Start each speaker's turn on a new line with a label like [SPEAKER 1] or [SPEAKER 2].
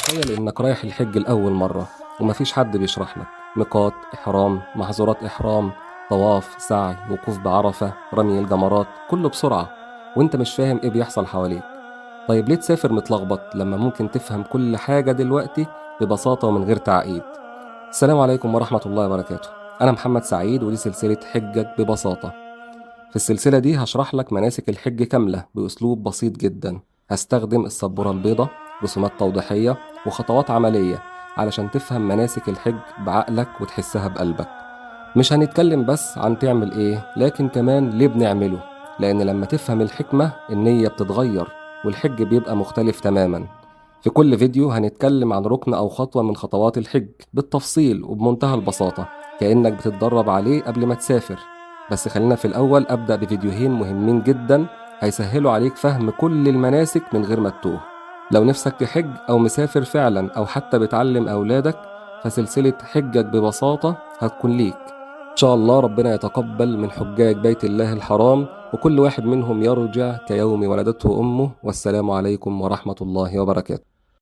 [SPEAKER 1] تخيل إنك رايح الحج لأول مرة ومفيش حد بيشرح لك ميقات، إحرام، محظورات إحرام، طواف، سعي، وقوف بعرفة، رمي الجمرات، كله بسرعة وإنت مش فاهم إيه بيحصل حواليك. طيب ليه تسافر متلخبط لما ممكن تفهم كل حاجة دلوقتي ببساطة ومن غير تعقيد؟ السلام عليكم ورحمة الله وبركاته. أنا محمد سعيد ودي سلسلة حجك ببساطة. في السلسلة دي هشرح لك مناسك الحج كاملة بأسلوب بسيط جدا. هستخدم السبورة البيضاء، رسومات توضيحية وخطوات عملية علشان تفهم مناسك الحج بعقلك وتحسها بقلبك. مش هنتكلم بس عن تعمل ايه، لكن كمان ليه بنعمله، لأن لما تفهم الحكمة النية بتتغير والحج بيبقى مختلف تماما. في كل فيديو هنتكلم عن ركن أو خطوة من خطوات الحج بالتفصيل وبمنتهى البساطة، كأنك بتتدرب عليه قبل ما تسافر. بس خلينا في الأول أبدأ بفيديوهين مهمين جدا هيسهلوا عليك فهم كل المناسك من غير ما تتوه. لو نفسك تحج أو مسافر فعلا أو حتى بتعلم أولادك، فسلسلة حجك ببساطة هتكون ليك. إن شاء الله ربنا يتقبل من حجاج بيت الله الحرام، وكل واحد منهم يرجع كيوم ولدته أمه. والسلام عليكم ورحمة الله وبركاته.